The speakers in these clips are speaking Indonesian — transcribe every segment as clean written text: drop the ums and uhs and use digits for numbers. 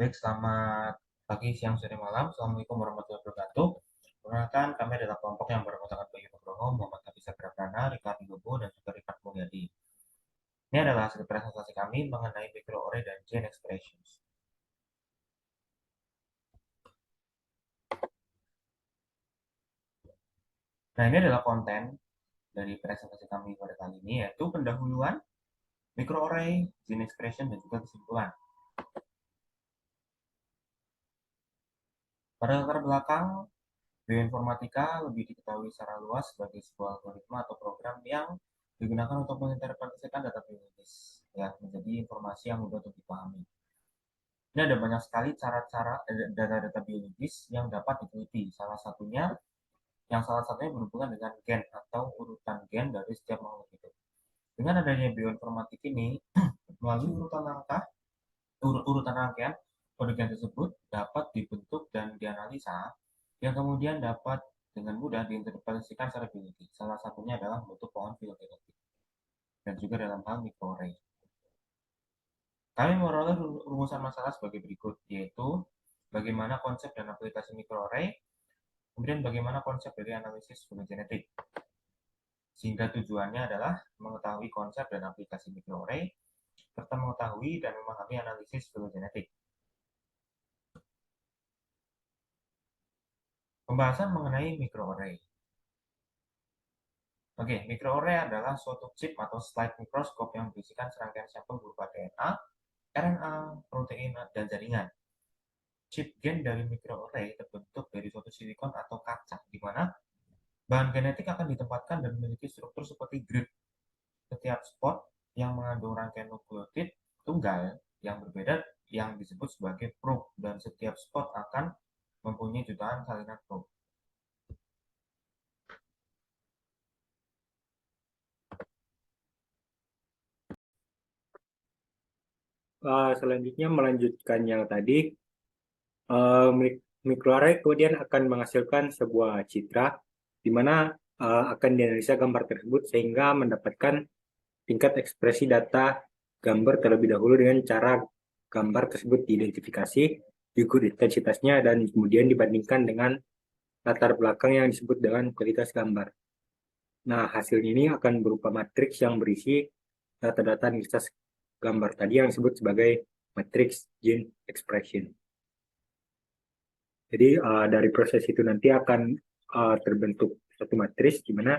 Baik, selamat pagi, siang, sore, malam. Assalamualaikum warahmatullahi wabarakatuh. Perkenalkan, kami adalah kelompok yang beranggotakan Bayu Nugroho, Muhammad Nafisa Pradana, Rika Wibowo, dan juga Rifat Mulyadi. Ini adalah hasil presentasi kami mengenai microarray dan chain expressions. Nah, ini adalah konten dari presentasi kami pada kali ini, yaitu pendahuluan, microarray, chain expression, dan juga kesimpulan. Pada latar belakang, bioinformatika lebih diketahui secara luas sebagai sebuah algoritma atau program yang digunakan untuk menginterpretasikan data biologis ya menjadi informasi yang mudah untuk dipahami. Ini ada banyak sekali cara-cara data-data biologis yang dapat diteliti. Salah satunya berhubungan dengan gen atau urutan gen dari setiap makhluk hidup. Dengan adanya bioinformatik ini, melalui urutan rangkaian kode gen tersebut dapat dibentuk dan dianalisa yang kemudian dapat dengan mudah diinterpretasikan secara biologis. Salah satunya adalah bentuk pohon filogenetik dan juga dalam hal microarray. Kami memperoleh rumusan masalah sebagai berikut, yaitu bagaimana konsep dan aplikasi microarray, kemudian bagaimana konsep dari analisis filogenetik. Sehingga tujuannya adalah mengetahui konsep dan aplikasi microarray, serta mengetahui dan memahami analisis filogenetik. Pembahasan mengenai microarray. Oke, microarray adalah suatu chip atau slide mikroskop yang berisikan serangkaian sampel berupa DNA, RNA, protein, dan jaringan. Chip gen dari microarray terbentuk dari suatu silikon atau kaca, di mana bahan genetik akan ditempatkan dan memiliki struktur seperti grid. Setiap spot yang mengandung rangkaian nukleotid tunggal yang berbeda yang disebut sebagai probe, dan setiap spot akan mempunyai jutaan salinan probe. Selanjutnya melanjutkan yang tadi, microarray kemudian akan menghasilkan sebuah citra di mana akan dianalisa gambar tersebut sehingga mendapatkan tingkat ekspresi data gambar terlebih dahulu dengan cara gambar tersebut diidentifikasi, diukur intensitasnya, dan kemudian dibandingkan dengan latar belakang yang disebut dengan kualitas gambar. Nah, hasilnya ini akan berupa matriks yang berisi data-data analisis gambar tadi yang disebut sebagai matriks gene expression. Jadi dari proses itu nanti akan terbentuk satu matriks di mana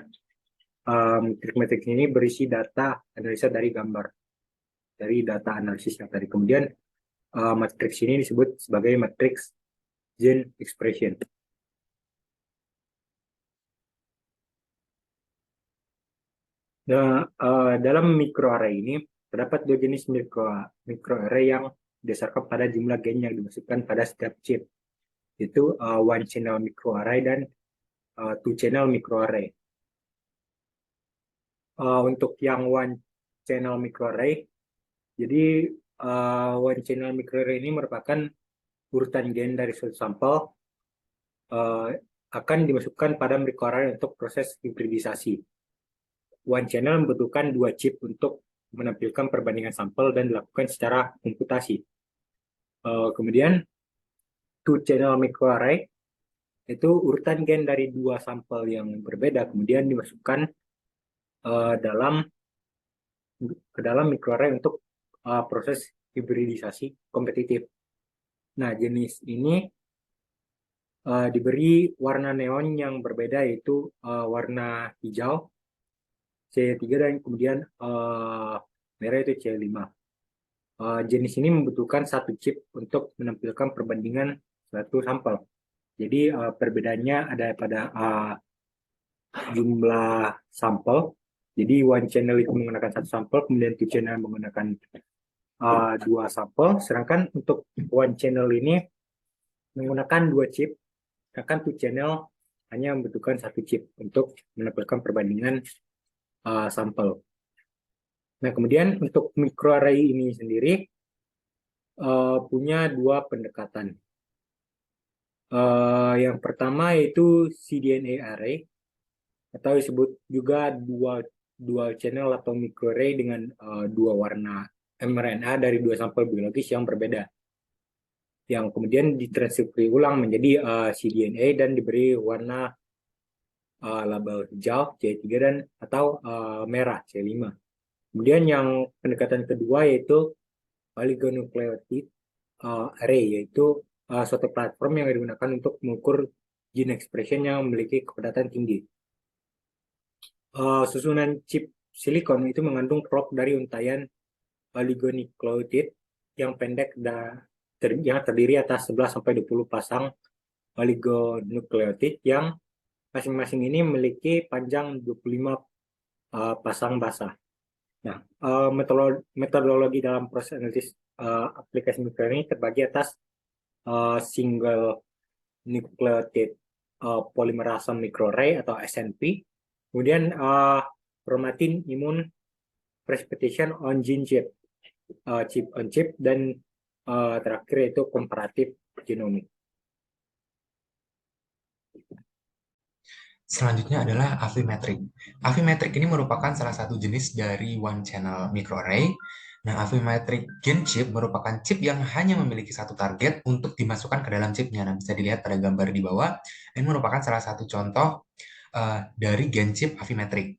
matriks ini berisi data analisa dari gambar, dari data analisis yang tadi. Kemudian matriks ini disebut sebagai matriks gene expression. Nah, dalam microarray ini terdapat dua jenis microarray yang berdasarkan pada jumlah gen yang dimasukkan pada setiap chip, yaitu one channel microarray dan two channel microarray. Untuk yang one channel microarray, jadi one channel microarray ini merupakan urutan gen dari suatu sampel akan dimasukkan pada microarray untuk proses hibridisasi. One channel membutuhkan dua chip untuk menampilkan perbandingan sampel dan dilakukan secara komputasi. Kemudian two channel microarray itu urutan gen dari dua sampel yang berbeda kemudian dimasukkan ke dalam microarray untuk proses hibridisasi kompetitif. Nah, jenis ini diberi warna neon yang berbeda, yaitu warna hijau C3 dan kemudian merah itu C5. Jenis ini membutuhkan satu chip untuk menampilkan perbandingan suatu sampel. Jadi perbedaannya ada pada jumlah sampel. Jadi one channel itu menggunakan satu sampel, kemudian two channel menggunakan dua sampel. Sedangkan untuk one channel ini menggunakan dua chip, sedangkan two channel hanya membutuhkan satu chip untuk menampilkan perbandingan sampel. Nah, kemudian untuk microarray ini sendiri punya dua pendekatan. Yang pertama yaitu cDNA array, atau disebut juga dual channel atau microarray dengan dua warna mRNA dari dua sampel biologis yang berbeda. yang kemudian ditranskripsi ulang menjadi cDNA dan diberi warna label hijau C3 dan atau merah C5. Kemudian yang pendekatan kedua yaitu oligonucleotide array, yaitu suatu platform yang digunakan untuk mengukur gene expression yang memiliki kepadatan tinggi. Susunan chip silikon itu mengandung prop dari untayan oligonucleotide yang pendek yang terdiri atas 11-20 pasang oligonucleotide yang masing-masing ini memiliki panjang 25 pasang basah. Nah, metodologi dalam proses analisis aplikasi mikro ini terbagi atas single nucleotide polymerase microarray atau SNP, kemudian chromatin immune precipitation on gene chip, chip on chip, dan terakhir itu komparatif genomic. Selanjutnya adalah Affymetric. Affymetric ini merupakan salah satu jenis dari one channel microarray. Nah, Affymetric gene chip merupakan chip yang hanya memiliki satu target untuk dimasukkan ke dalam chipnya. Nah, bisa dilihat pada gambar di bawah. Ini merupakan salah satu contoh dari gen chip Affymetric.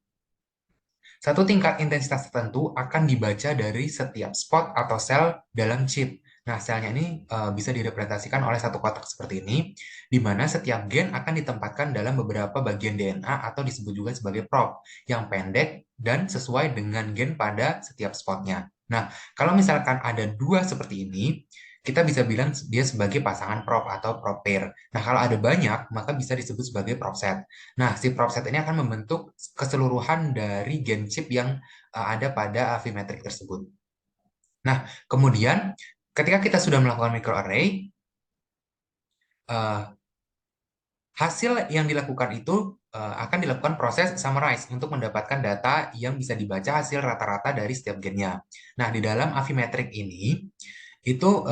Satu tingkat intensitas tertentu akan dibaca dari setiap spot atau sel dalam chip. Nah, selnya ini bisa direpresentasikan oleh satu kotak seperti ini, di mana setiap gen akan ditempatkan dalam beberapa bagian DNA atau disebut juga sebagai prop, yang pendek dan sesuai dengan gen pada setiap spotnya. Nah, kalau misalkan ada dua seperti ini, kita bisa bilang dia sebagai pasangan prop atau prop pair. Nah, kalau ada banyak, maka bisa disebut sebagai prop set. Nah, si prop set ini akan membentuk keseluruhan dari gen chip yang ada pada Affymetric tersebut. Nah, kemudian ketika kita sudah melakukan microarray, hasil yang dilakukan itu akan dilakukan proses summarize untuk mendapatkan data yang bisa dibaca hasil rata-rata dari setiap gennya. Nah, di dalam Affymetric ini, itu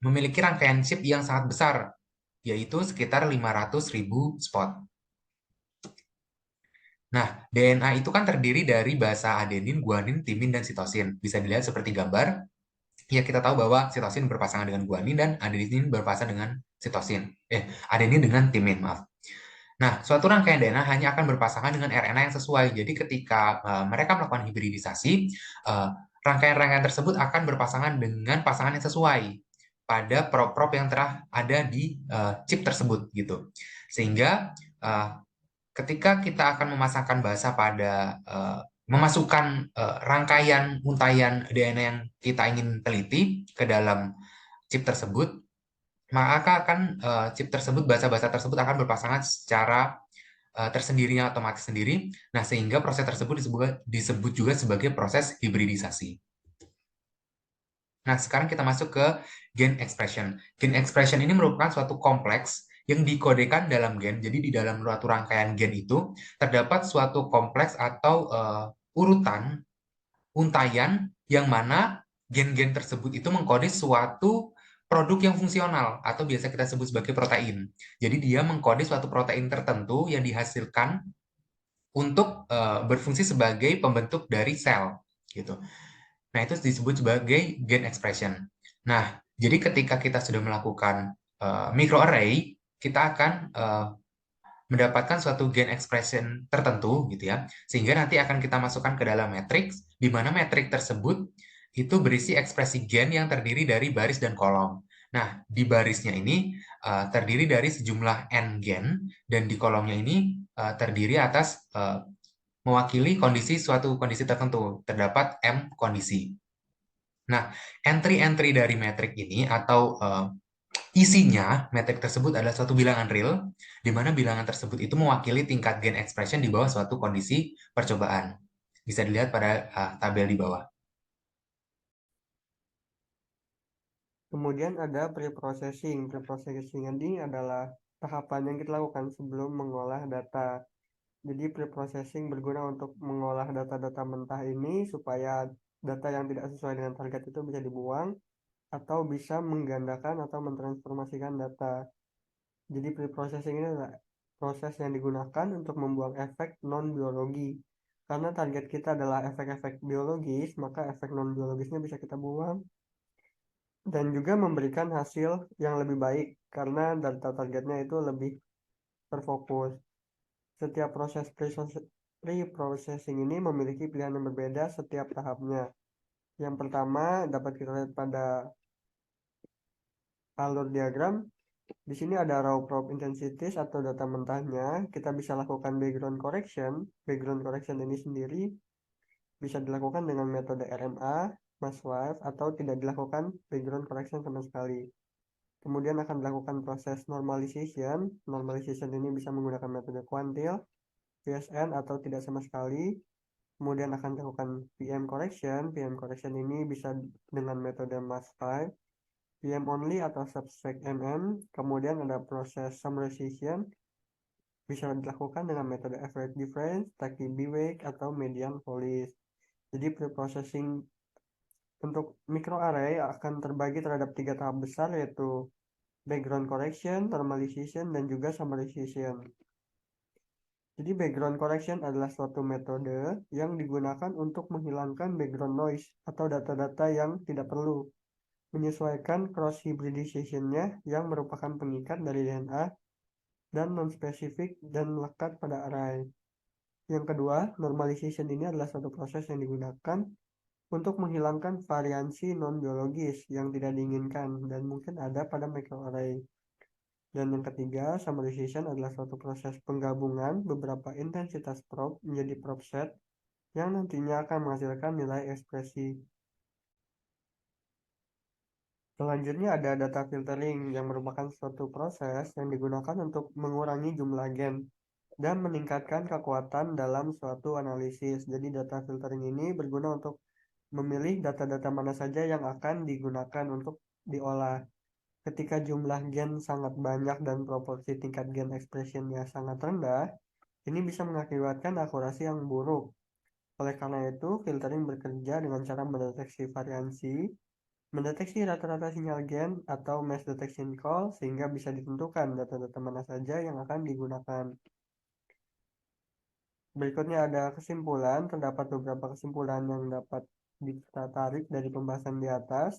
memiliki rangkaian chip yang sangat besar, yaitu sekitar 500.000 spot. Nah, DNA itu kan terdiri dari basa adenin, guanin, timin, dan sitosin. Bisa dilihat seperti gambar. Ya, kita tahu bahwa sitosin berpasangan dengan guanin dan adenin berpasangan dengan sitosin. Adenin dengan timin, maaf. Nah, suatu rangkaian DNA hanya akan berpasangan dengan RNA yang sesuai. Jadi ketika mereka melakukan hibridisasi, rangkaian-rangkaian tersebut akan berpasangan dengan pasangan yang sesuai pada prop-prop yang telah ada di chip tersebut gitu. Sehingga ketika kita akan memasangkan bahasa pada memasukkan rangkaian untayan DNA yang kita ingin teliti ke dalam chip tersebut, maka akan chip tersebut, bahasa-bahasa tersebut akan berpasangan secara tersendirinya otomatis sendiri. Nah, sehingga proses tersebut disebut juga sebagai proses hibridisasi. Nah, sekarang kita masuk ke gen expression. Gen expression ini merupakan suatu kompleks yang dikodekan dalam gen. Jadi di dalam suatu rangkaian gen itu terdapat suatu kompleks atau urutan untayan yang mana gen-gen tersebut itu mengkode suatu produk yang fungsional atau biasa kita sebut sebagai protein. Jadi dia mengkode suatu protein tertentu yang dihasilkan untuk berfungsi sebagai pembentuk dari sel gitu. Nah, itu disebut sebagai gen expression. Nah, jadi ketika kita sudah melakukan microarray, kita akan mendapatkan suatu gen expression tertentu gitu ya, sehingga nanti akan kita masukkan ke dalam matriks, di mana matriks tersebut itu berisi ekspresi gen yang terdiri dari baris dan kolom. Nah, di barisnya ini terdiri dari sejumlah n gen, dan di kolomnya ini terdiri atas mewakili suatu kondisi tertentu, terdapat m kondisi. Nah, entry-entry dari metrik ini atau isinya metrik tersebut adalah suatu bilangan real, di mana bilangan tersebut itu mewakili tingkat gain expression di bawah suatu kondisi percobaan. Bisa dilihat pada tabel di bawah. Kemudian ada preprocessing. Preprocessing ini adalah tahapan yang kita lakukan sebelum mengolah data. Jadi preprocessing berguna untuk mengolah data-data mentah ini supaya data yang tidak sesuai dengan target itu bisa dibuang atau bisa menggandakan atau mentransformasikan data. Jadi preprocessing ini adalah proses yang digunakan untuk membuang efek non-biologi. Karena target kita adalah efek-efek biologis, maka efek non-biologisnya bisa kita buang. dan juga memberikan hasil yang lebih baik karena data targetnya itu lebih terfokus. Setiap proses pre-processing ini memiliki pilihan yang berbeda setiap tahapnya. Yang pertama dapat kita lihat pada alur diagram. Di sini ada raw probe intensities atau data mentahnya. Kita bisa lakukan background correction. Background correction ini sendiri bisa dilakukan dengan metode RMA, MASWAVE, atau tidak dilakukan background correction sama sekali. Kemudian akan dilakukan proses normalization. Normalization ini bisa menggunakan metode kuantil, PSN, atau tidak sama sekali. Kemudian akan dilakukan PM correction. PM correction ini bisa dengan metode MAS5, PM only atau subtract MM. Kemudian ada proses summarization, bisa dilakukan dengan metode average difference, Taki Biwake, atau median polish. Jadi preprocessing untuk microarray akan terbagi terhadap 3 tahap besar, yaitu background correction, normalization, dan juga summarization. Jadi background correction adalah suatu metode yang digunakan untuk menghilangkan background noise atau data-data yang tidak perlu, menyesuaikan cross hybridization-nya yang merupakan pengikat dari DNA dan non-spesifik dan melekat pada array. Yang kedua, normalization ini adalah suatu proses yang digunakan untuk menghilangkan variansi non-biologis yang tidak diinginkan dan mungkin ada pada microarray. Dan yang ketiga, summarization adalah suatu proses penggabungan beberapa intensitas probe menjadi probe set yang nantinya akan menghasilkan nilai ekspresi. Selanjutnya ada data filtering yang merupakan suatu proses yang digunakan untuk mengurangi jumlah gen dan meningkatkan kekuatan dalam suatu analisis. Jadi data filtering ini berguna untuk memilih data-data mana saja yang akan digunakan untuk diolah. Ketika jumlah gen sangat banyak dan proporsi tingkat gen expressionnya sangat rendah, ini bisa mengakibatkan akurasi yang buruk. Oleh karena itu, filtering bekerja dengan cara mendeteksi variansi, mendeteksi rata-rata sinyal gen atau mass detection call sehingga bisa ditentukan data-data mana saja yang akan digunakan. Berikutnya ada kesimpulan. Terdapat beberapa kesimpulan yang dapat kita tarik dari pembahasan di atas.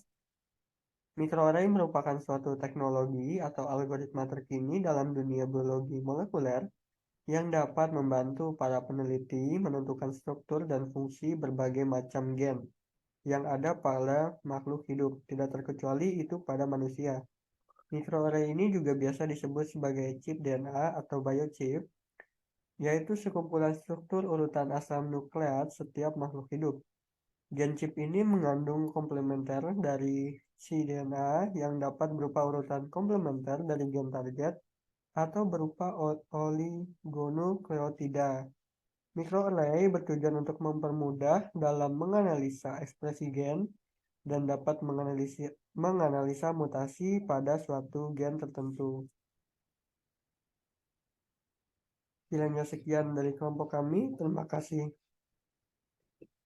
Microarray merupakan suatu teknologi atau algoritma terkini dalam dunia biologi molekuler yang dapat membantu para peneliti menentukan struktur dan fungsi berbagai macam gen yang ada pada makhluk hidup, tidak terkecuali itu pada manusia. Microarray ini juga biasa disebut sebagai chip DNA atau biochip, yaitu sekumpulan struktur urutan asam nukleat setiap makhluk hidup. Gen chip ini mengandung komplementer dari si DNA yang dapat berupa urutan komplementer dari gen target atau berupa oligonukleotida. Microarray bertujuan untuk mempermudah dalam menganalisa ekspresi gen dan dapat menganalisa mutasi pada suatu gen tertentu. Kiranya sekian dari kelompok kami. Terima kasih.